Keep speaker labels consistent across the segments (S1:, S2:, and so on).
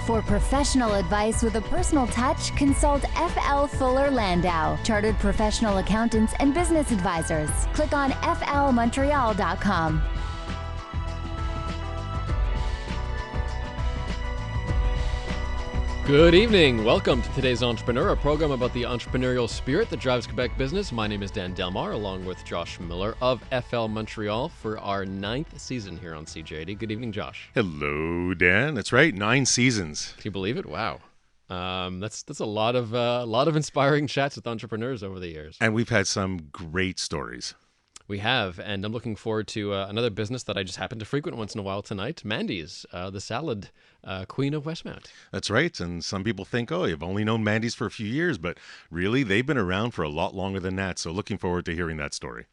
S1: For professional advice with a personal touch, consult F.L. Fuller Landau, Chartered Professional Accountants and Business Advisors. Click on flmontreal.com.
S2: Good evening. Welcome to today's Entrepreneur, a program about the entrepreneurial spirit that drives Quebec business. My name is Dan Delmar, along with Josh Miller of FL Montreal for our 9th season here on CJD. Good evening, Josh.
S3: Hello, Dan. That's right, 9 seasons.
S2: Can you believe it? Wow. That's a lot of inspiring chats with entrepreneurs over the years.
S3: And we've had some great stories.
S2: We have, and I'm looking forward to another business that I just happen to frequent once in a while tonight, Mandy's, the salad queen of Westmount.
S3: That's right, and some people think, oh, you've only known Mandy's for a few years, but really, they've been around for a lot longer than that, so looking forward to hearing that story.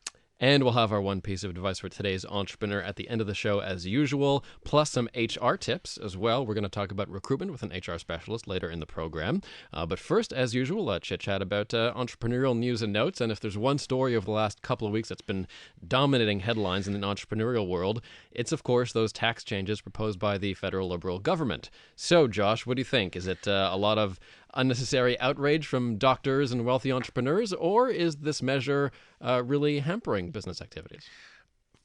S2: And we'll have our one piece of advice for today's entrepreneur at the end of the show as usual, plus some HR tips as well. We're going to talk about recruitment with an HR specialist later in the program. But first, as usual, chit-chat about entrepreneurial news and notes. And if there's one story over the last couple of weeks that's been dominating headlines in the entrepreneurial world, it's, of course, those tax changes proposed by the federal Liberal government. So, Josh, what do you think? Is it a lot of unnecessary outrage from doctors and wealthy entrepreneurs, or is this measure really hampering business activities?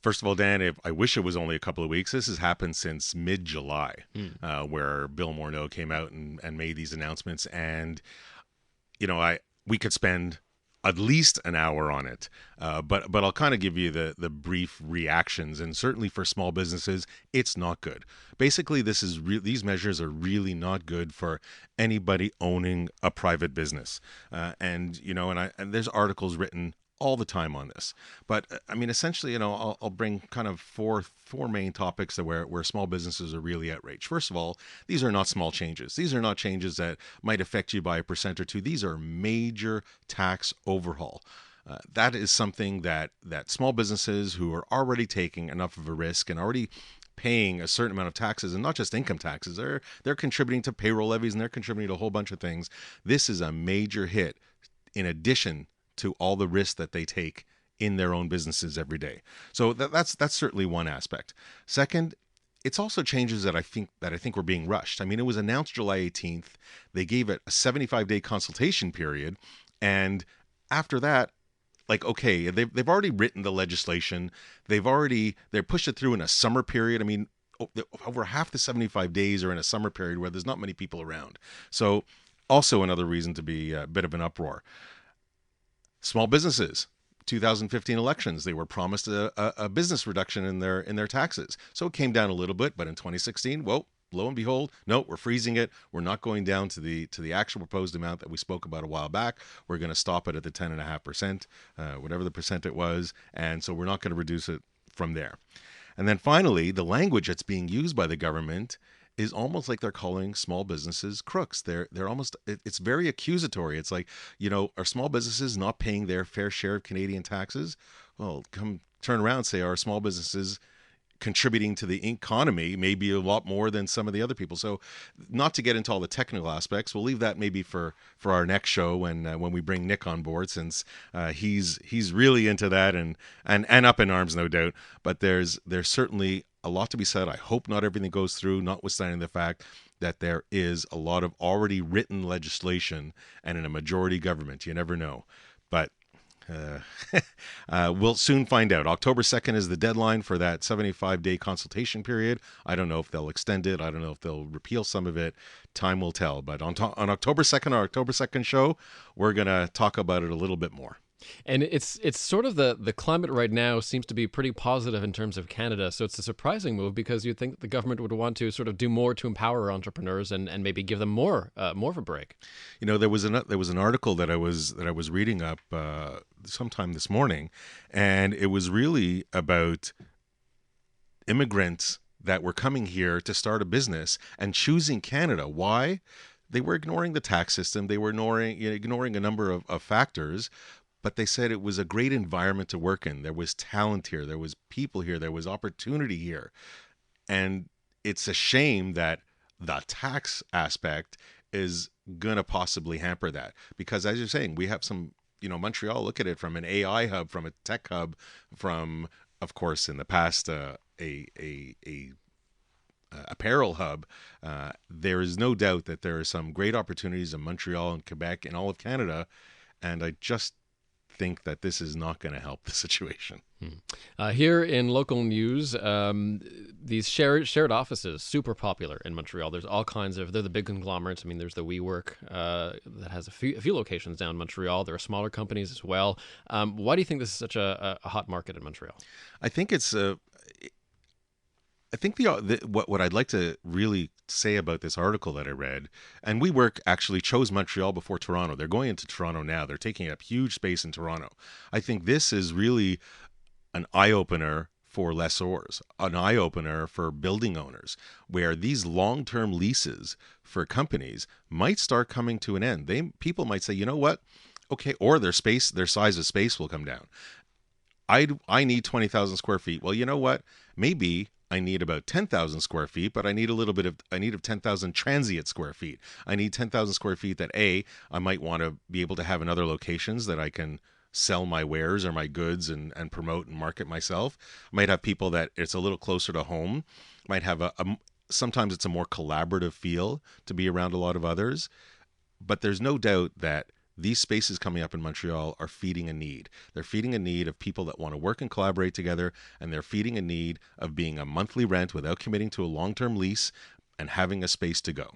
S3: First of all, Dan, I wish it was only a couple of weeks. This has happened since mid-July, where Bill Morneau came out and made these announcements. And, you know, we could spend at least an hour on it, but I'll kind of give you the brief reactions. And certainly for small businesses, it's not good. Basically, these measures are really not good for anybody owning a private business. And there's articles written all the time on this. But I mean, essentially, I'll bring kind of four main topics where small businesses are really outraged. First of all, these are not small changes. These are not changes that might affect you by 1% or 2%. These are major tax overhaul. That is something that small businesses who are already taking enough of a risk and already paying a certain amount of taxes, and not just income taxes, they're contributing to payroll levies and they're contributing to a whole bunch of things. This is a major hit in addition to all the risks that they take in their own businesses every day. So that's certainly one aspect. Second, it's also changes that I think were being rushed. I mean, it was announced July 18th. They gave it a 75-day consultation period, and after that, okay, they've already written the legislation. They pushed it through in a summer period. I mean, over half the 75 days are in a summer period where there's not many people around. So also another reason to be a bit of an uproar. Small businesses, 2015 elections, they were promised a business reduction in their taxes. So it came down a little bit, but in 2016, well, lo and behold, no, we're freezing it. We're not going down to the actual proposed amount that we spoke about a while back. We're going to stop it at the 10.5%, whatever the percent it was, and so we're not going to reduce it from there. And then finally, the language that's being used by the government is almost like they're calling small businesses crooks. They're almost, it's very accusatory. It's like, are small businesses not paying their fair share of Canadian taxes? Well, come turn around and say, are small businesses contributing to the economy maybe a lot more than some of the other people? So not to get into all the technical aspects, we'll leave that maybe for our next show when we bring Nick on board, since he's really into that and up in arms, no doubt. But there's certainly a lot to be said. I hope not everything goes through, notwithstanding the fact that there is a lot of already written legislation, and in a majority government, you never know. But we'll soon find out. October 2nd is the deadline for that 75-day consultation period. I don't know if they'll extend it. I don't know if they'll repeal some of it. Time will tell. But on October 2nd, our October 2nd show, we're going to talk about it a little bit more.
S2: And it's sort of the climate right now seems to be pretty positive in terms of Canada. So it's a surprising move, because you'd think the government would want to sort of do more to empower entrepreneurs and maybe give them more of a break.
S3: There was an article that I was reading up sometime this morning, and it was really about immigrants that were coming here to start a business and choosing Canada. Why? They were ignoring the tax system. They were ignoring a number of factors. But they said it was a great environment to work in. There was talent here. There was people here. There was opportunity here. And it's a shame that the tax aspect is going to possibly hamper that. Because as you're saying, we have some Montreal, look at it from an AI hub, from a tech hub, from, of course, in the past, a apparel hub. There is no doubt that there are some great opportunities in Montreal and Quebec and all of Canada, and I just think that this is not going to help the situation.
S2: Here in local news, these shared offices, super popular in Montreal. There's all kinds of, they're the big conglomerates. I mean, there's the WeWork that has a few locations down in Montreal. There are smaller companies as well. Why do you think this is such a hot market in Montreal?
S3: I think what I'd like to really say about this article that I read, and WeWork actually chose Montreal before Toronto. They're going into Toronto now. They're taking up huge space in Toronto. I think this is really an eye-opener for lessors, an eye-opener for building owners, where these long-term leases for companies might start coming to an end. People might say, you know what? Okay, or their size of space will come down. I need 20,000 square feet. Well, you know what? Maybe I need about 10,000 square feet, but I need 10,000 transient square feet. I need 10,000 square feet that I might want to be able to have in other locations that I can sell my wares or my goods and promote and market myself. I might have people that it's a little closer to home. Might have sometimes it's a more collaborative feel to be around a lot of others. But there's no doubt that these spaces coming up in Montreal are feeding a need. They're feeding a need of people that want to work and collaborate together, and they're feeding a need of being a monthly rent without committing to a long-term lease and having a space to go.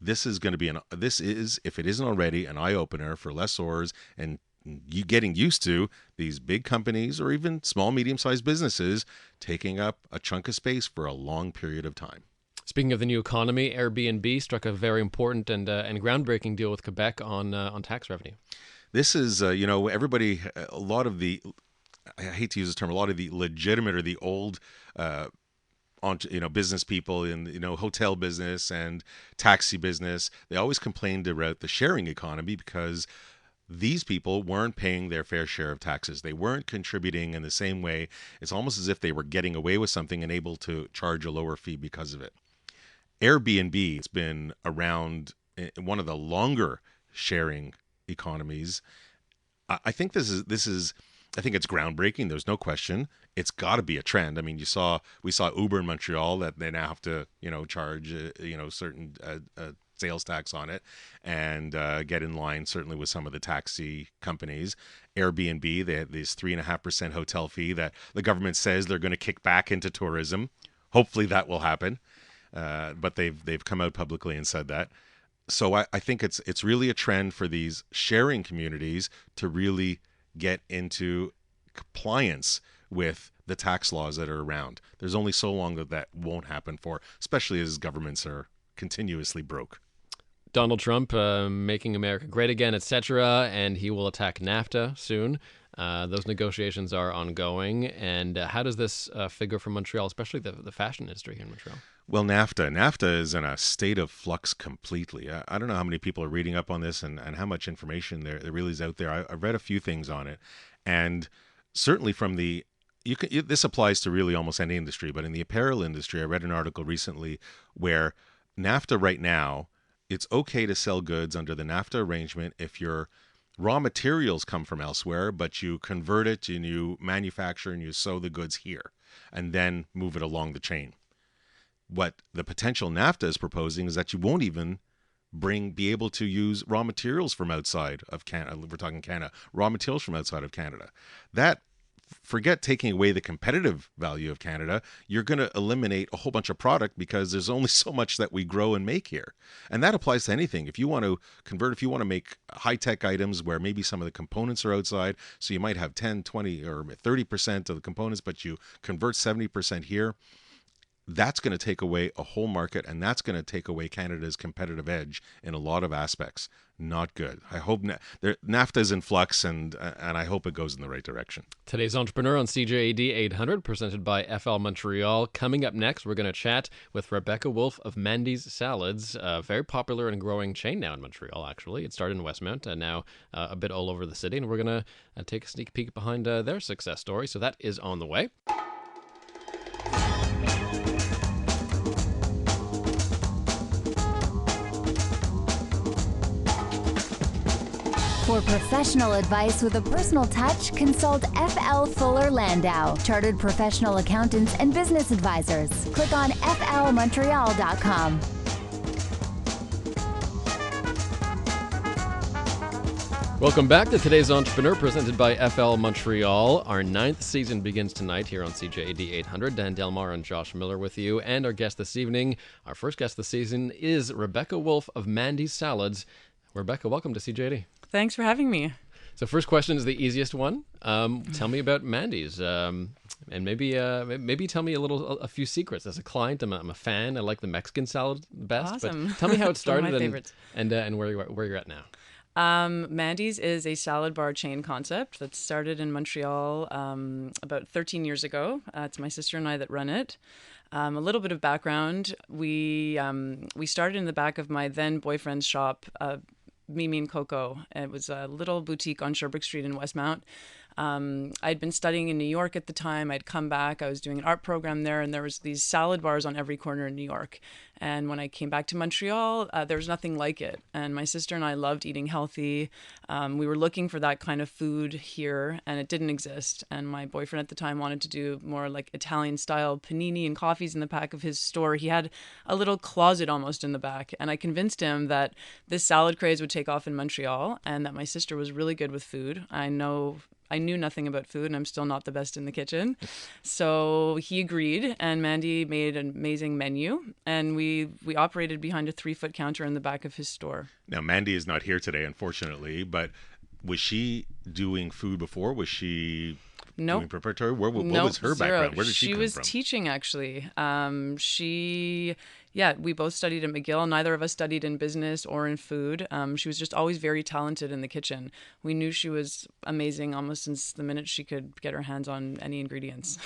S3: This is, if it isn't already, an eye-opener for lessors and you getting used to these big companies or even small, medium-sized businesses taking up a chunk of space for a long period of time.
S2: Speaking of the new economy, Airbnb struck a very important and groundbreaking deal with Quebec on tax revenue.
S3: This is, everybody, a lot of the, I hate to use this term, a lot of the legitimate or the old, business people in, hotel business and taxi business, they always complained about the sharing economy because these people weren't paying their fair share of taxes. They weren't contributing in the same way. It's almost as if they were getting away with something and able to charge a lower fee because of it. Airbnb has been around, one of the longer sharing economies. I think this is I think it's groundbreaking. There's no question. It's got to be a trend. I mean, we saw Uber in Montreal that they now have to charge certain sales tax on it and get in line certainly with some of the taxi companies. Airbnb, they had this 3.5% hotel fee that the government says they're going to kick back into tourism. Hopefully that will happen. But they've come out publicly and said that. So I think it's really a trend for these sharing communities to really get into compliance with the tax laws that are around. There's only so long that won't happen for, especially as governments are continuously broke.
S2: Donald Trump making America great again, etc., and he will attack NAFTA soon. Those negotiations are ongoing. And how does this figure for Montreal, especially the fashion industry here in Montreal?
S3: Well, NAFTA is in a state of flux completely. I don't know how many people are reading up on this and how much information there really is out there. I've read a few things on it. And certainly from this applies to really almost any industry, but in the apparel industry, I read an article recently where NAFTA right now, it's okay to sell goods under the NAFTA arrangement if your raw materials come from elsewhere, but you convert it and you manufacture and you sew the goods here and then move it along the chain. What the potential NAFTA is proposing is that you won't even be able to use raw materials from outside of Canada. We're talking Canada, raw materials from outside of Canada. Forget taking away the competitive value of Canada. You're going to eliminate a whole bunch of product because there's only so much that we grow and make here. And that applies to anything. If you want to convert, if you want to make high-tech items where maybe some of the components are outside, so you might have 10, 20, or 30% of the components, but you convert 70% here, that's going to take away a whole market, and that's going to take away Canada's competitive edge in a lot of aspects. Not good. I hope NAFTA is in flux, and I hope it goes in the right direction.
S2: Today's Entrepreneur on CJAD 800, presented by FL Montreal. Coming up next, we're going to chat with Rebecca Wolfe of Mandy's Salads, a very popular and growing chain now in Montreal, actually. It started in Westmount and now a bit all over the city, and we're going to take a sneak peek behind their success story. So that is on the way.
S1: For professional advice with a personal touch, consult FL Fuller Landau, Chartered Professional Accountants and Business Advisors. Click on flmontreal.com.
S2: Welcome back to Today's Entrepreneur, presented by FL Montreal. Our 9th season begins tonight here on CJAD 800. Dan Delmar and Josh Miller with you. And our guest this evening, our first guest this season, is Rebecca Wolfe of Mandy's Salads. Rebecca, welcome to CJAD.
S4: Thanks for having me.
S2: So first question is the easiest one. Tell me about Mandy's, and maybe tell me a few secrets. As a client, I'm a fan. I like the Mexican salad best.
S4: Awesome.
S2: But tell me how it started
S4: One of my favorites.
S2: and where you're at now.
S4: Mandy's is a salad bar chain concept that started in Montreal about 13 years ago. It's my sister and I that run it. A little bit of background: we started in the back of my then boyfriend's shop, Mimi and Coco. It was a little boutique on Sherbrooke Street in Westmount. I'd been studying in New York at the time. I'd come back. I was doing an art program there, and there was these salad bars on every corner in New York. And when I came back to Montreal, there was nothing like it. And my sister and I loved eating healthy. We were looking for that kind of food here, and it didn't exist. And my boyfriend at the time wanted to do more like Italian-style panini and coffees in the back of his store. He had a little closet almost in the back. And I convinced him that this salad craze would take off in Montreal and that my sister was really good with food. I knew nothing about food, and I'm still not the best in the kitchen. So he agreed, and Mandy made an amazing menu, and we operated behind a 3-foot counter in the back of his store.
S3: Now, Mandy is not here today, unfortunately, but was she doing food before? Was she doing preparatory? What was her background? Where did she come from?
S4: She was teaching, actually. We both studied at McGill. Neither of us studied in business or in food. She was just always very talented in the kitchen. We knew she was amazing almost since the minute she could get her hands on any ingredients.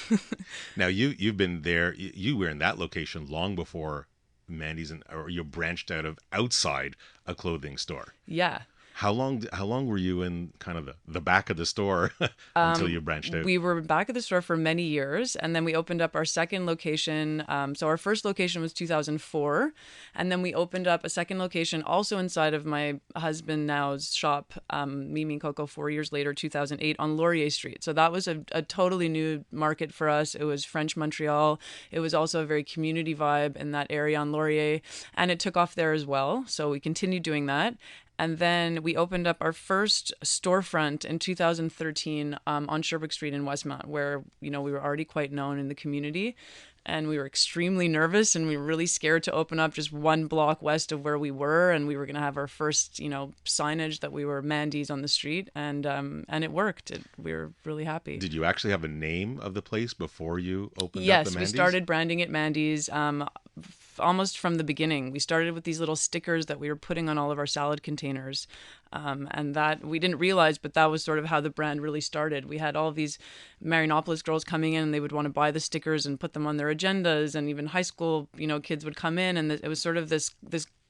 S3: Now, you've been there. You were in that location long before Mandy's, or you branched out of outside a clothing store.
S4: Yeah.
S3: How long were you in kind of the back of the store until you branched out?
S4: We were back of the store for many years, and then we opened up our second location. So our first location was 2004, and then we opened up a second location also inside of my husband now's shop, Mimi and Coco, 4 years later, 2008, on Laurier Street. So that was a totally new market for us. It was French Montreal. It was also a very community vibe in that area on Laurier, and it took off there as well. So we continued doing that. And then we opened up our first storefront in 2013 on Sherbrooke Street in Westmount, where, we were already quite known in the community. And we were extremely nervous, and we were really scared to open up just one block west of where we were. And we were going to have our first, signage that we were Mandy's on the street. And it worked. We were really happy.
S3: Did you actually have a name of the place before you opened up the
S4: Yes,
S3: Mandy's?
S4: we started branding it Mandy's. Almost from the beginning. We started with these little stickers that we were putting on all of our salad containers. And that we didn't realize, but that was sort of how the brand really started. We had all these Marianopolis girls coming in, and they would want to buy the stickers and put them on their agendas. And even high school, kids would come in, and it was sort of this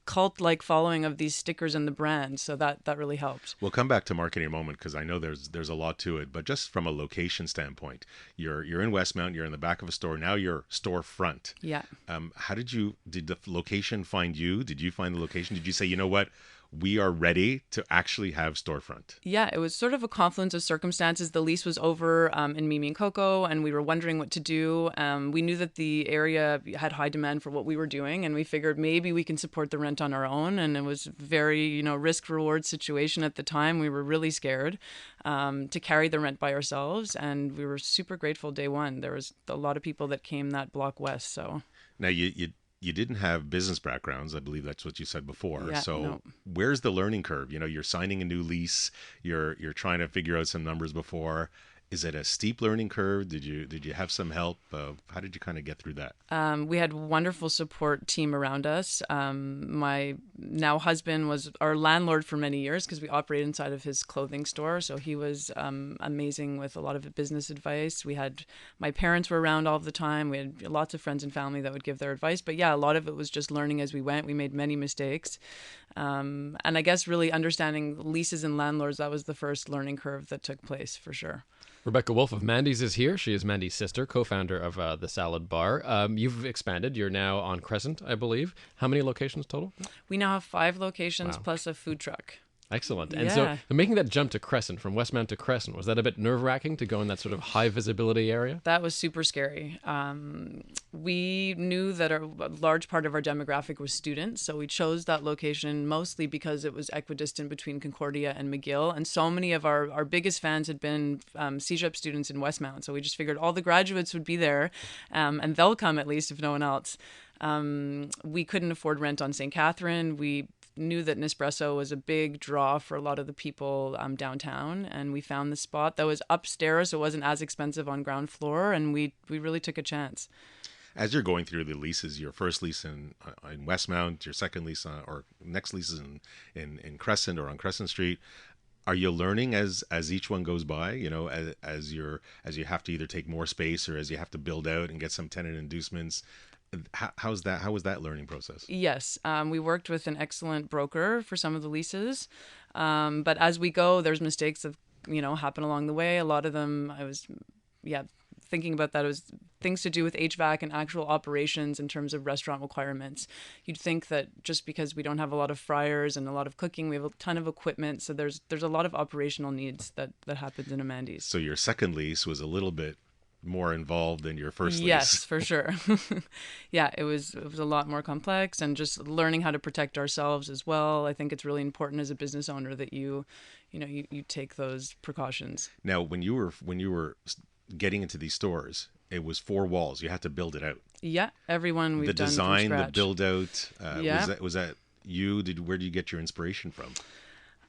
S4: cult-like following of these stickers and the brand. So that really helped.
S3: We'll come back to marketing in a moment, because I know there's a lot to it. But just from a location standpoint, you're in Westmount, you're in the back of a store. Now you're storefront.
S4: Yeah.
S3: How did the location find you? Did you find the location? Did you say, you know what? We are ready to actually have storefront?
S4: Yeah, it was sort of a confluence of circumstances. The lease was over in Mimi and Coco, and we were wondering what to do. We knew that the area had high demand for what we were doing, and we figured maybe we can support the rent on our own. And it was very, risk-reward situation at the time. We were really scared to carry the rent by ourselves, and we were super grateful day one. There was a lot of people that came that block west. So
S3: now you didn't have business backgrounds. I believe that's what you said before.
S4: Yeah,
S3: so
S4: no.
S3: Where's the learning curve? You're signing a new lease. You're trying to figure out some numbers before. Is it a steep learning curve? Did you have some help? How did you kind of get through that?
S4: We had wonderful support team around us. My now husband was our landlord for many years because we operated inside of his clothing store. So he was amazing with a lot of business advice. My parents were around all the time. We had lots of friends and family that would give their advice. But yeah, a lot of it was just learning as we went. We made many mistakes. And I guess really understanding leases and landlords, that was the first learning curve that took place for sure.
S2: Rebecca Wolfe of Mandy's is here. She is Mandy's sister, co-founder of the Salad Bar. You've expanded. You're now on Crescent, I believe. How many locations total?
S4: We now have 5 locations
S2: Wow.
S4: plus a food truck.
S2: Excellent. And so
S4: Yeah.
S2: making that jump to Crescent, from Westmount to Crescent, was that a bit nerve-wracking to go in that sort of high visibility area?
S4: That was super scary. We knew that a large part of our demographic was students, so we chose that location mostly because it was equidistant between Concordia and McGill, and so many of our biggest fans had been CJEP students in Westmount, so we just figured all the graduates would be there, and they'll come at least if no one else. We couldn't afford rent on St. Catherine. We knew that Nespresso was a big draw for a lot of the people downtown, and we found the spot that was upstairs, so it wasn't as expensive on ground floor, and we really took a chance.
S3: As you're going through the leases, your first lease in Westmount, your second lease or next lease is in Crescent or on Crescent Street, are you learning as each one goes by? You know, as you have to either take more space or as you have to build out and get some tenant inducements. How was that learning process?
S4: Yes, we worked with an excellent broker for some of the leases, but as we go, there's mistakes that happen along the way. A lot of them, I was, thinking about that. It was things to do with HVAC and actual operations in terms of restaurant requirements. You'd think that just because we don't have a lot of fryers and a lot of cooking, we have a ton of equipment, so there's a lot of operational needs that happens in a Mandy's.
S3: So your second lease was a little bit more involved than your first lease.
S4: Yes, for sure. Yeah, it was a lot more complex, and just learning how to protect ourselves as well. I think it's really important as a business owner that you take those precautions.
S3: Now, when you were getting into these stores, it was 4 walls. You had to build it out.
S4: Yeah, everyone we've
S3: the
S4: done from
S3: design, the
S4: scratch.
S3: build out.
S4: Yeah.
S3: Was that you? Where did you get your inspiration from?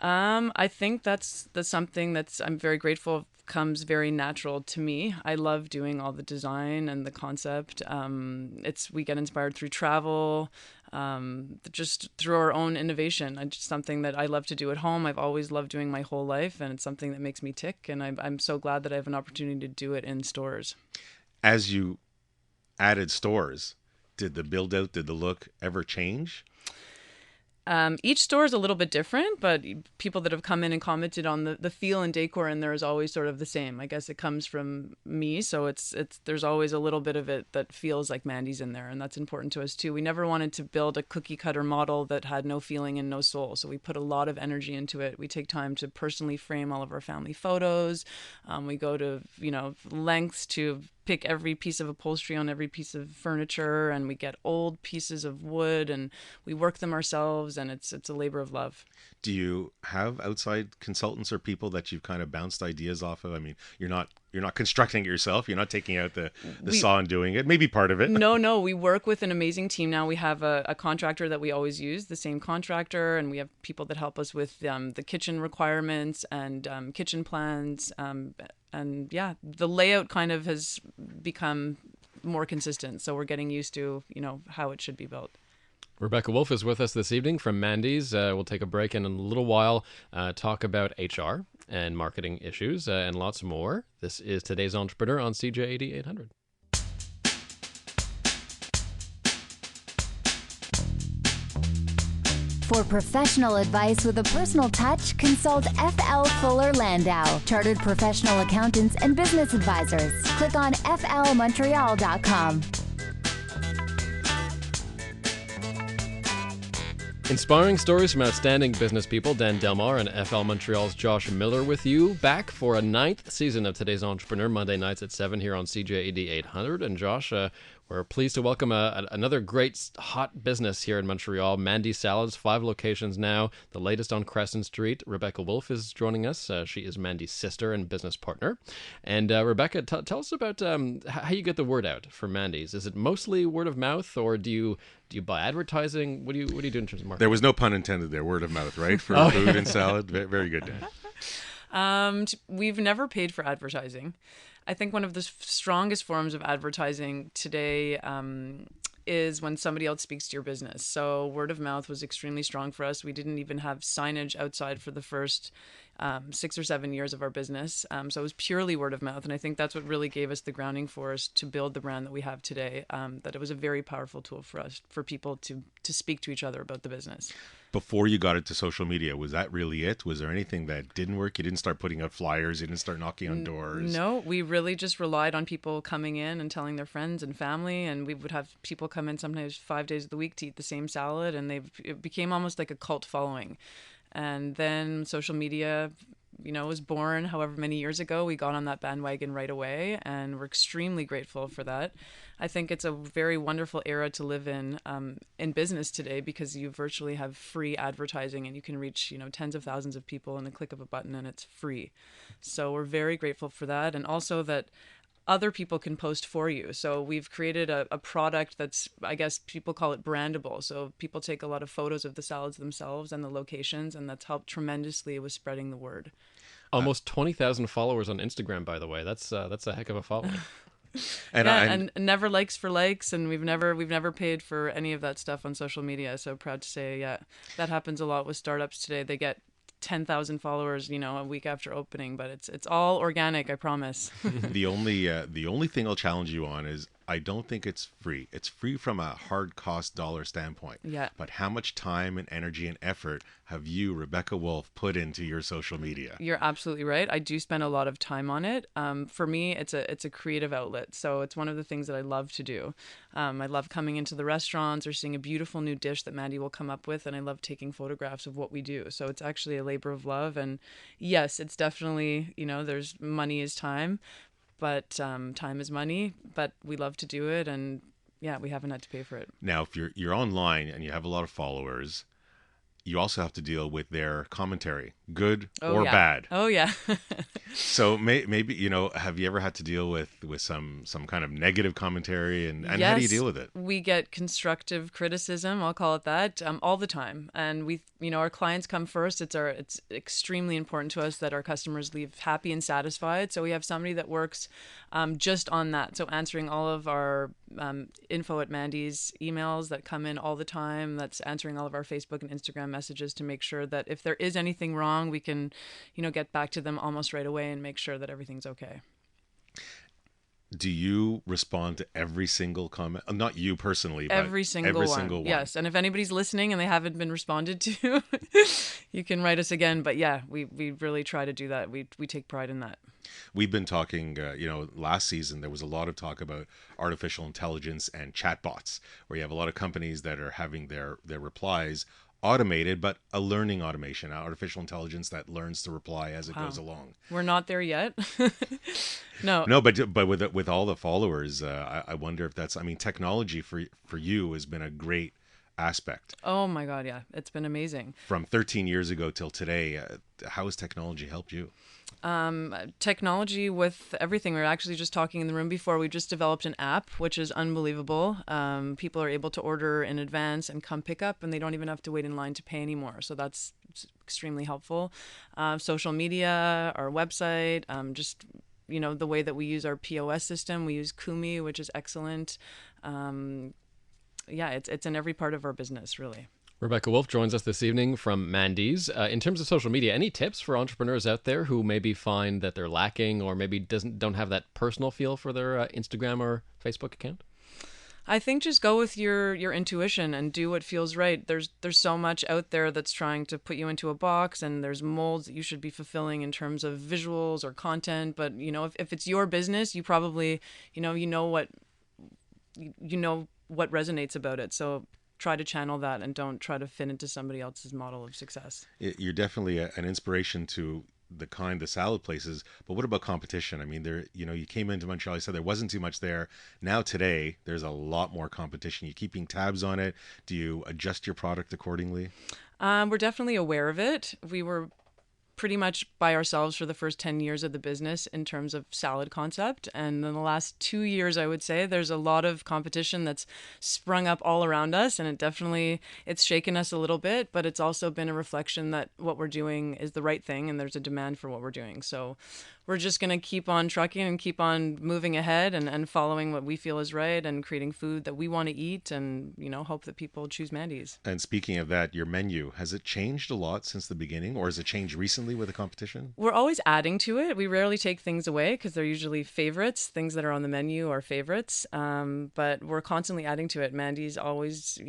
S4: I think that's something I'm very grateful comes very natural to me. I love doing all the design and the concept. We get inspired through travel, just through our own innovation. It's just something that I love to do at home. I've always loved doing my whole life, and it's something that makes me tick. And I'm so glad that I have an opportunity to do it in stores.
S3: As you added stores, did the build out, did the look ever change?
S4: Each store is a little bit different, but people that have come in and commented on the feel and decor in there is always sort of the same. I guess it comes from me, so there's always a little bit of it that feels like Mandy's in there, and that's important to us too. We never wanted to build a cookie cutter model that had no feeling and no soul, so we put a lot of energy into it. We take time to personally frame all of our family photos. We go to lengths to pick every piece of upholstery on every piece of furniture, and we get old pieces of wood and we work them ourselves, and it's a labor of love.
S3: Do you have outside consultants or people that you've kind of bounced ideas off of? I mean, you're not constructing it yourself. You're not taking out the saw and doing it. Maybe part of it.
S4: No. We work with an amazing team now. We have a contractor that we always use, the same contractor, and we have people that help us with the kitchen requirements and kitchen plans. And yeah, the layout kind of has become more consistent. So we're getting used to, how it should be built.
S2: Rebecca Wolfe is with us this evening from Mandy's. We'll take a break and in a little while talk about HR and marketing issues and lots more. This is Today's Entrepreneur on CJAD 800.
S1: For professional advice with a personal touch, consult FL Fuller Landau, Chartered Professional Accountants and Business Advisors. Click on flmontreal.com.
S2: Inspiring stories from outstanding business people. Dan Delmar and FL Montreal's Josh Miller with you, back for a 9th season of Today's Entrepreneur, Monday nights at 7 here on CJAD 800. And Josh, we're pleased to welcome another great hot business here in Montreal, Mandy Salads, 5 locations now, the latest on Crescent Street. Rebecca Wolfe is joining us. She is Mandy's sister and business partner. And Rebecca, tell us about how you get the word out for Mandy's. Is it mostly word of mouth, or do you buy advertising? What do you do in terms of marketing?
S3: There was no pun intended there. Word of mouth, right? For food and salad. Very good, Dan.
S4: We've never paid for advertising. I think one of the strongest forms of advertising today is when somebody else speaks to your business. So word of mouth was extremely strong for us. We didn't even have signage outside for the first 6 or 7 years of our business. So it was purely word of mouth. And I think that's what really gave us the grounding for us to build the brand that we have today, that it was a very powerful tool for us, for people to speak to each other about the business.
S3: Before you got into social media, was that really it? Was there anything that didn't work? You didn't start putting out flyers? You didn't start knocking on doors?
S4: No, we really just relied on people coming in and telling their friends and family. And we would have people come in sometimes 5 days of the week to eat the same salad. And it became almost like a cult following. And then social media, was born however many years ago. We got on that bandwagon right away, and we're extremely grateful for that. I think it's a very wonderful era to live in business today, because you virtually have free advertising and you can reach, tens of thousands of people in the click of a button, and it's free. So we're very grateful for that. And also that other people can post for you. So we've created a product that's, I guess people call it brandable. So people take a lot of photos of the salads themselves and the locations, and that's helped tremendously with spreading the word.
S2: Almost 20,000 followers on Instagram, by the way. That's a heck of a following.
S4: And never likes for likes, and we've never paid for any of that stuff on social media. So proud to say, yeah, that happens a lot with startups today. They get 10,000 followers, a week after opening, but it's all organic, I promise.
S3: The only thing I'll challenge you on is I don't think it's free. It's free from a hard cost dollar standpoint.
S4: Yeah.
S3: But how much time and energy and effort have you, Rebecca Wolfe, put into your social media?
S4: You're absolutely right. I do spend a lot of time on it. For me, it's a creative outlet. So it's one of the things that I love to do. I love coming into the restaurants or seeing a beautiful new dish that Mandy will come up with, and I love taking photographs of what we do. So it's actually a labor of love. And yes, it's definitely, there's money is time, but time is money. But we love to do it, and yeah, we haven't had to pay for it.
S3: Now, if you're online and you have a lot of followers, you also have to deal with their commentary, good or bad.
S4: Oh yeah.
S3: So maybe, have you ever had to deal with some kind of negative commentary, and
S4: Yes,
S3: how do you deal with it?
S4: We get constructive criticism, I'll call it that, all the time. And our clients come first. It's extremely important to us that our customers leave happy and satisfied. So we have somebody that works just on that. So answering all of our info at Mandy's emails that come in all the time. That's answering all of our Facebook and Instagram messages to make sure that if there is anything wrong, we can, get back to them almost right away and make sure that everything's okay.
S3: Do you respond to every single comment? Not you personally, but
S4: every single one. Yes, and if anybody's listening and they haven't been responded to, you can write us again. But yeah, we really try to do that. We take pride in that.
S3: We've been talking, last season there was a lot of talk about artificial intelligence and chatbots, where you have a lot of companies that are having their replies automated, but a learning automation, artificial intelligence that learns to reply as it goes along.
S4: We're not there yet. No,
S3: but with all the followers, I wonder if that's, technology for you has been a great aspect.
S4: Oh my God, yeah, it's been amazing.
S3: From 13 years ago till today, how has technology helped you?
S4: Technology with everything. We were actually just talking in the room before. We just developed an app, which is unbelievable. People are able to order in advance and come pick up, and they don't even have to wait in line to pay anymore. So that's extremely helpful. Social media, our website, just the way that we use our POS system. We use Gourmet, which is excellent. It's in every part of our business, really.
S2: Rebecca Wolfe joins us this evening from Mandy's. In terms of social media, any tips for entrepreneurs out there who maybe find that they're lacking, or maybe don't have that personal feel for their Instagram or Facebook account?
S4: I think just go with your intuition and do what feels right. There's so much out there that's trying to put you into a box, and there's molds that you should be fulfilling in terms of visuals or content. But if it's your business, you probably what resonates about it. So try to channel that and don't try to fit into somebody else's model of success.
S3: You're definitely an inspiration to the salad places, but what about competition? You came into Montreal, you said there wasn't too much there. Now today, there's a lot more competition. You keeping tabs on it? Do you adjust your product accordingly?
S4: We're definitely aware of it. We were pretty much by ourselves for the first 10 years of the business in terms of salad concept. And in the last 2 years, I would say there's a lot of competition that's sprung up all around us. And it's shaken us a little bit, but it's also been a reflection that what we're doing is the right thing and there's a demand for what we're doing. So we're just going to keep on trucking and keep on moving ahead and following what we feel is right and creating food that we want to eat and, hope that people choose Mandy's.
S3: And speaking of that, your menu, has it changed a lot since the beginning, or has it changed recently with the competition?
S4: We're always adding to it. We rarely take things away because they're usually favorites. Things that are on the menu are favorites. But we're constantly adding to it. Mandy's always,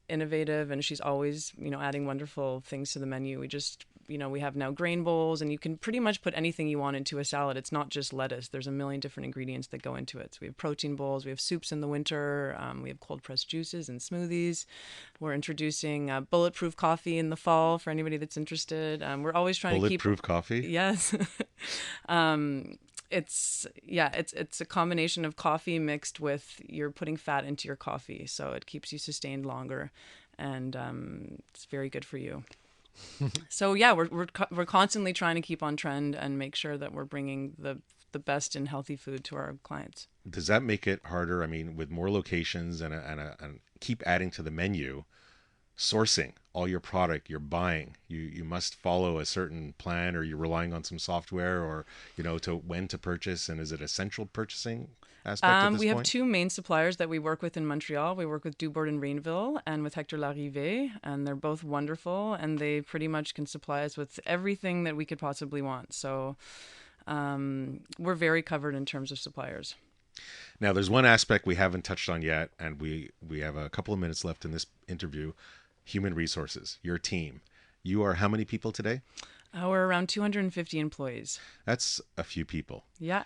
S4: innovative, and she's always, adding wonderful things to the menu. We just, we have now grain bowls, and you can pretty much put anything you want into a salad. It's not just lettuce. There's a million different ingredients that go into it. So we have protein bowls, we have soups in the winter, we have cold pressed juices and smoothies. We're introducing bulletproof coffee in the fall for anybody that's interested. We're always trying to keep
S3: Bulletproof coffee?
S4: Yes. It's a combination of coffee mixed with, you're putting fat into your coffee, so it keeps you sustained longer, and it's very good for you. So yeah, we're constantly trying to keep on trend and make sure that we're bringing the best in healthy food to our clients.
S3: Does that make it harder? I mean, with more locations and keep adding to the menu, sourcing all your product you're buying, you must follow a certain plan, or you're relying on some software, or to when to purchase, and is it essential purchasing aspect at this
S4: we have
S3: point?
S4: two main suppliers that we work with in Montreal. We work with Dubord in Rainville and with Hector Larrivée, and they're both wonderful, and they pretty much can supply us with everything that we could possibly want. So we're very covered in terms of suppliers.
S3: Now, there's one aspect we haven't touched on yet, and we have a couple of minutes left in this interview. Human resources, your team. You are how many people today?
S4: We're around 250 employees.
S3: That's a few people.
S4: Yeah.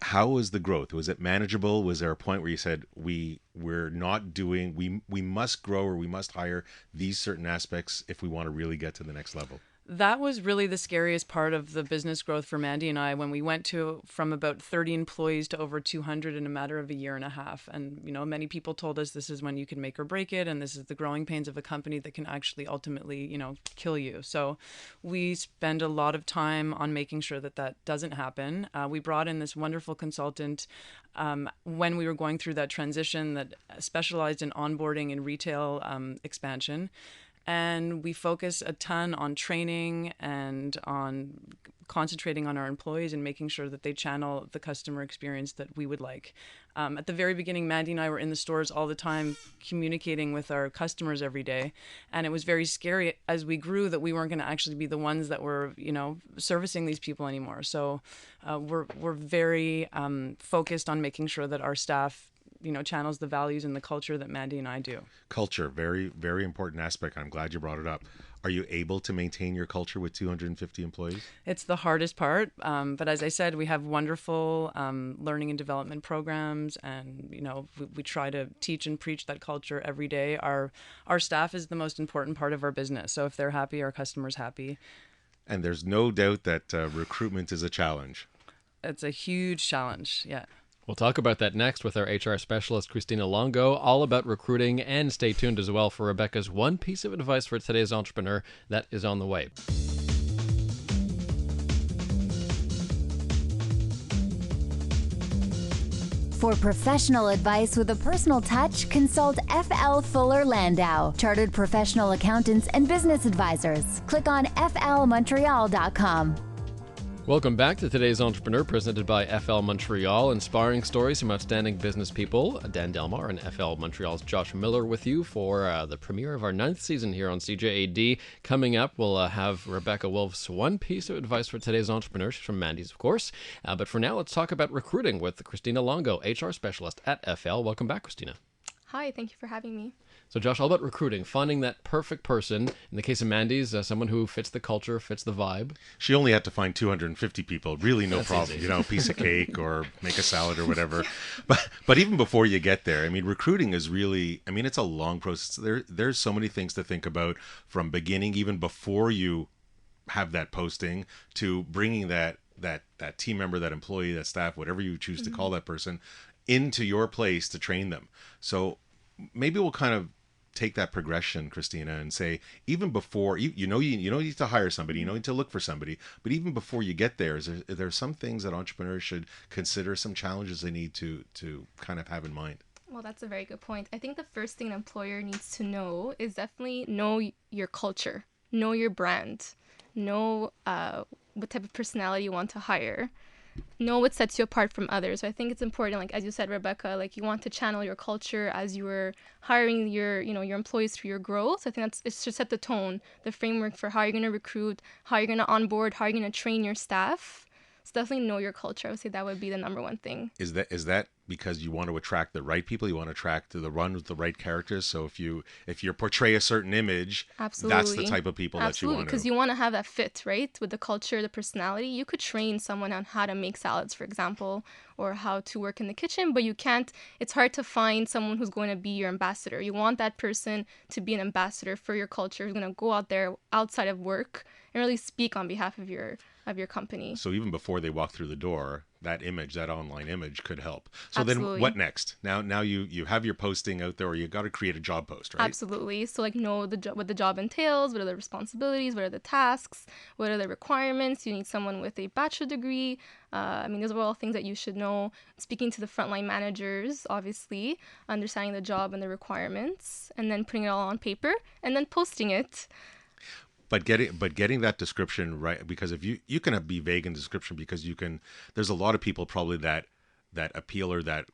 S3: How was the growth? Was it manageable? Was there a point where you said we must grow, or we must hire these certain aspects if we want to really get to the next level?
S4: That was really the scariest part of the business growth for Mandy and I, when we went from about 30 employees to over 200 in a matter of a year and a half. And, many people told us this is when you can make or break it, and this is the growing pains of a company that can actually ultimately, kill you. So we spend a lot of time on making sure that doesn't happen. We brought in this wonderful consultant when we were going through that transition that specialized in onboarding and retail expansion. And we focus a ton on training and on concentrating on our employees and making sure that they channel the customer experience that we would like. At the very beginning, Mandy and I were in the stores all the time, communicating with our customers every day. And it was very scary as we grew that we weren't going to actually be the ones that were, servicing these people anymore. So we're very focused on making sure that our staff channels the values and the culture that Mandy and I do.
S3: Culture, very, very important aspect. I'm glad you brought it up. Are you able to maintain your culture with 250 employees?
S4: It's the hardest part. But as I said, we have wonderful learning and development programs, and, we try to teach and preach that culture every day. Our staff is the most important part of our business. So if they're happy, our customer's happy.
S3: And there's no doubt that recruitment is a challenge.
S4: It's a huge challenge. Yeah.
S2: We'll talk about that next with our HR specialist, Christina Longo, all about recruiting, and stay tuned as well for Rebecca's one piece of advice for today's entrepreneur that is on the way.
S1: For professional advice with a personal touch, consult FL Fuller Landau, Chartered Professional Accountants and Business Advisors. Click on flmontreal.com.
S2: Welcome back to today's Entrepreneur, presented by FL Montreal. Inspiring stories from outstanding business people. Dan Delmar and FL Montreal's Josh Miller with you for the premiere of our 9th season here on CJAD. Coming up, we'll have Rebecca Wolfe's one piece of advice for today's entrepreneur. She's from Mandy's, of course. But for now, let's talk about recruiting with Christina Longo, HR specialist at FL. Welcome back, Christina.
S5: Hi, thank you for having me.
S2: So Josh, all about recruiting, finding that perfect person. In the case of Mandy's, someone who fits the culture, fits the vibe.
S3: She only had to find 250 people. Really no
S2: That's
S3: problem.
S2: easy.
S3: Piece of cake or make a salad or whatever. But even before you get there, I mean, recruiting is really, I mean, it's a long process. There's so many things to think about from beginning, even before you have that posting, to bringing that team member, that employee, that staff, whatever you choose to call that person, into your place to train them. So maybe we'll kind of take that progression, Christina, and say, even before you need to hire somebody, you need to look for somebody, but even before you get there, are there some things that entrepreneurs should consider, some challenges they need to kind of have in mind?
S5: Well, that's a very good point. I think the first thing an employer needs to know is definitely know your culture, know your brand, know what type of personality you want to hire, know what sets you apart from others. So I think it's important, like as you said, Rebecca, like you want to channel your culture as you were hiring your employees for your growth. So I think it's to set the tone, the framework for how you're going to recruit, how you're going to onboard, how you're going to train your staff. So definitely know your culture. I would say that would be the number one thing.
S3: Is that because you want to attract the right people. You want to attract the run with the right characters. So if you portray a certain image,
S5: Absolutely.
S3: that's the type of people that you
S5: Absolutely,
S3: want to.
S5: because you want to have that fit, right? With the culture, the personality. You could train someone on how to make salads, for example, or how to work in the kitchen, but you can't, it's hard to find someone who's going to be your ambassador. You want that person to be an ambassador for your culture, who's going to go out there outside of work and really speak on behalf of your company.
S3: So even before they walk through the door, that image, that online image could help. So
S5: Absolutely.
S3: then what next? Now you have your posting out there, or you got to create a job post, right?
S5: Absolutely. So like know what the job entails, what are the responsibilities, what are the tasks, what are the requirements. You need someone with a bachelor degree. Those are all things that you should know. Speaking to the frontline managers, obviously, understanding the job and the requirements, and then putting it all on paper and then posting it.
S3: But getting that description right, because if you can be vague in description, because there's a lot of people probably that appeal or that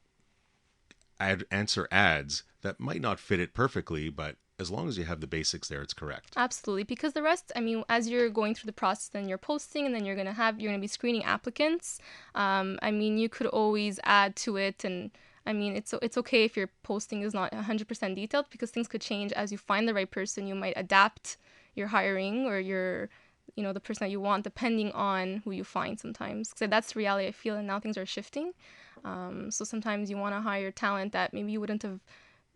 S3: answer ads that might not fit it perfectly, but as long as you have the basics there, it's correct.
S5: Absolutely, because the rest, as you're going through the process, then you're posting, and then you're gonna be screening applicants. You could always add to it, and it's okay if your posting is not 100% detailed, because things could change as you find the right person. You might adapt your hiring or the person that you want depending on who you find sometimes. So that's the reality, I feel, and now things are shifting. So sometimes you want to hire talent that maybe you wouldn't have,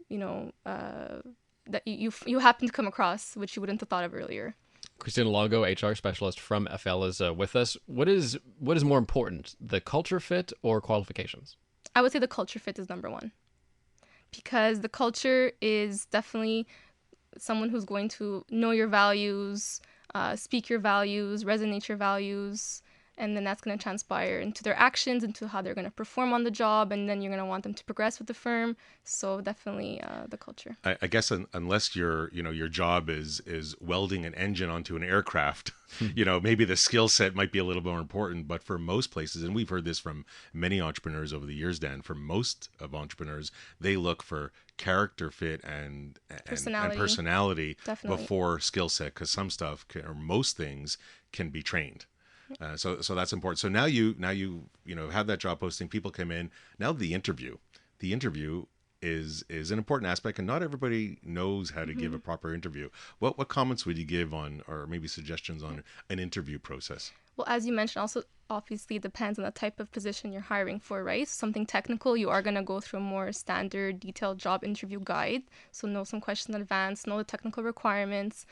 S5: that you happen to come across, which you wouldn't have thought of earlier.
S2: Christina Longo, HR specialist from FL, is with us. What is more important, the culture fit or qualifications?
S5: I would say the culture fit is number one, because the culture is definitely someone who's going to know your values, speak your values, resonate your values, and then that's going to transpire into their actions, into how they're going to perform on the job, and then you're going to want them to progress with the firm. So definitely the culture.
S3: I guess unless your job is welding an engine onto an aircraft, maybe the skill set might be a little more important. But for most places, and we've heard this from many entrepreneurs over the years, Dan, for most of entrepreneurs, they look for character fit and personality
S5: Definitely.
S3: before skill set, because some stuff or most things can be trained. So that's important. So now you have that job posting. People come in. Now the interview is an important aspect, and not everybody knows how to give a proper interview. What comments would you give on, or maybe suggestions on, an interview process?
S5: Well, as you mentioned, also obviously it depends on the type of position you're hiring for, right? Something technical, you are going to go through a more standard, detailed job interview guide. So know some questions in advance, know the technical requirements.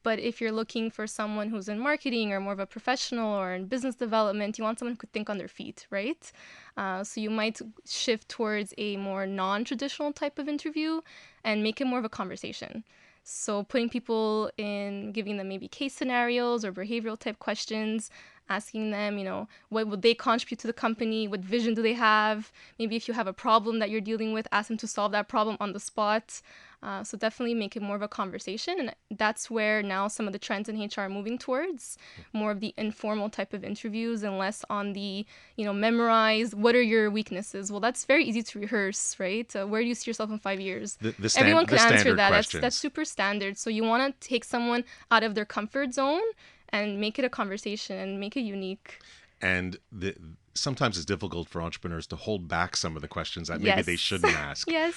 S5: But if you're looking for someone who's in marketing or more of a professional or in business development, you want someone who could think on their feet, right? So you might shift towards a more non-traditional type of interview and make it more of a conversation. So putting people in, giving them maybe case scenarios or behavioral type questions, asking them, what would they contribute to the company? What vision do they have? Maybe if you have a problem that you're dealing with, ask them to solve that problem on the spot. So definitely make it more of a conversation. And that's where now some of the trends in HR are moving towards, more of the informal type of interviews and less on the, memorize, what are your weaknesses? Well, that's very easy to rehearse, right? Where do you see yourself in 5 years? Everyone can answer that. That's super standard. So you want to take someone out of their comfort zone and make it a conversation and make it unique.
S3: And sometimes it's difficult for entrepreneurs to hold back some of the questions that maybe they shouldn't ask.
S5: Yes.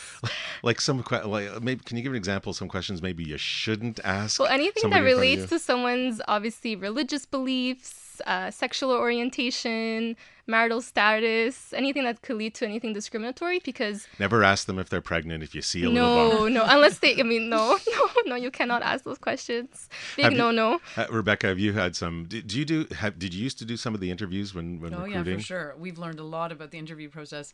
S3: Maybe can you give an example of some questions maybe you shouldn't ask?
S5: Well, anything that relates to someone's obviously religious beliefs, sexual orientation, marital status, anything that could lead to anything discriminatory, because...
S3: Never ask them if they're pregnant if you see a little bump.
S5: No, unless they, no, you cannot ask those questions. No.
S3: Rebecca, have you had some, did you used to do some of the interviews when recruiting?
S4: Yeah, for sure. We've learned a lot about the interview process.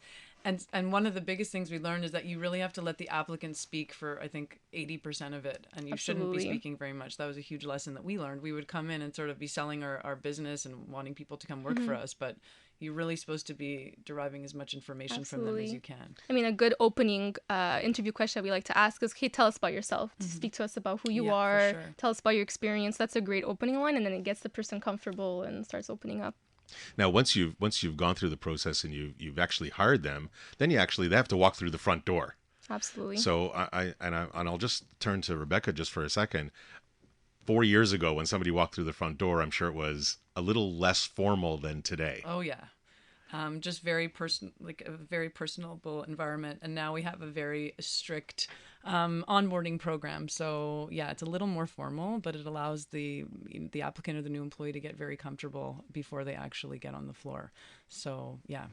S4: And one of the biggest things we learned is that you really have to let the applicant speak for, I think, 80% of it. And you shouldn't be speaking very much. That was a huge lesson that we learned. We would come in and sort of be selling our business and wanting people to come work for us. But you're really supposed to be deriving as much information from them as you can.
S5: A good opening interview question that we like to ask is, okay, tell us about yourself. Speak to us about who you are. Sure. Tell us about your experience. That's a great opening line. And then it gets the person comfortable and starts opening up.
S3: Now, once you've gone through the process and you've actually hired them, then they have to walk through the front door.
S5: Absolutely.
S3: So I'll just turn to Rebecca just for a second. 4 years ago, when somebody walked through the front door, I'm sure it was a little less formal than today.
S4: Oh yeah. Just like a very personable environment. And now we have a very strict onboarding program. So yeah, it's a little more formal, but it allows the applicant or the new employee to get very comfortable before they actually get on the floor. So yeah.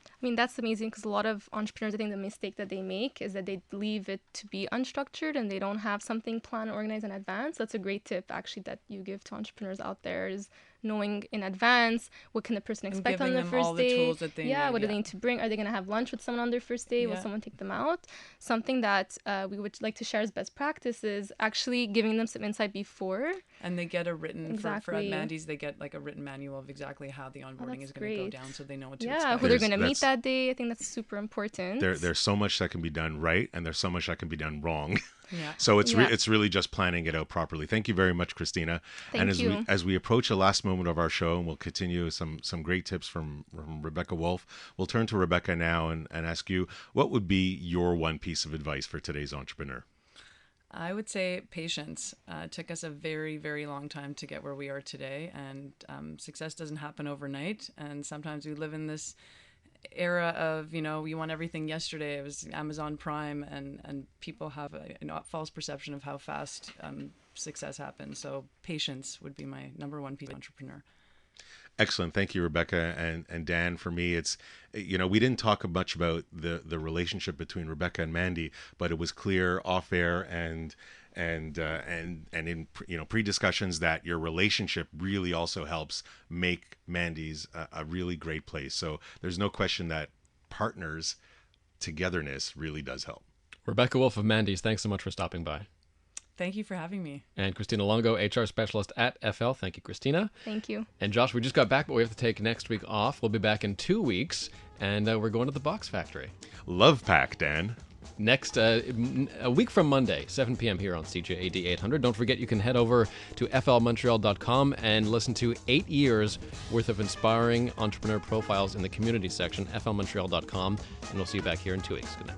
S5: I mean, that's amazing because a lot of entrepreneurs, I think the mistake that they make is that they leave it to be unstructured and they don't have something planned or organized in advance. That's a great tip, actually, that you give to entrepreneurs out there is knowing in advance what can the person expect on the first
S4: all
S5: day.
S4: the tools that they need,
S5: what do they need to bring? Are they going to have lunch with someone on their first day? Will someone take them out? Something that we would like to share as best practices, actually giving them some insight before.
S4: And they get a written, for
S5: Exactly.
S4: at Mandy's, they get like a written manual of exactly how the onboarding is going to go down, so they know what to
S5: Yeah,
S4: expect.
S5: who they're going to meet that day. I think that's super important.
S3: There's so much that can be done right, and there's so much that can be done wrong.
S4: Yeah.
S3: So it's really just planning it out properly. Thank you very much, Christina.
S5: Thank you.
S3: As we approach the last moment of our show, and we'll continue some great tips from Rebecca Wolfe, we'll turn to Rebecca now and ask you, what would be your one piece of advice for today's entrepreneur?
S4: I would say patience. It took us a very, very long time to get where we are today, and success doesn't happen overnight. And sometimes we live in this era of, you want everything yesterday. It was Amazon Prime, and people have a false perception of how fast success happens. So patience would be my number one piece of entrepreneur.
S3: Excellent. Thank you, Rebecca. And Dan, for me, it's, we didn't talk much about the relationship between Rebecca and Mandy, but it was clear off air and in pre-discussions that your relationship really also helps make Mandy's a really great place. So there's no question that partners togetherness really does help.
S2: Rebecca Wolfe of Mandy's, thanks so much for stopping by.
S4: Thank you for having me.
S2: And Christina Longo, HR specialist at FL. Thank you, Christina.
S5: Thank you.
S2: And Josh, we just got back, but we have to take next week off. We'll be back in 2 weeks, and we're going to the Box Factory.
S3: Love Pack, Dan.
S2: Next, a week from Monday, 7 p.m. here on CJAD 800. Don't forget you can head over to flmontreal.com and listen to 8 years worth of inspiring entrepreneur profiles in the community section, flmontreal.com. And we'll see you back here in 2 weeks. Good night.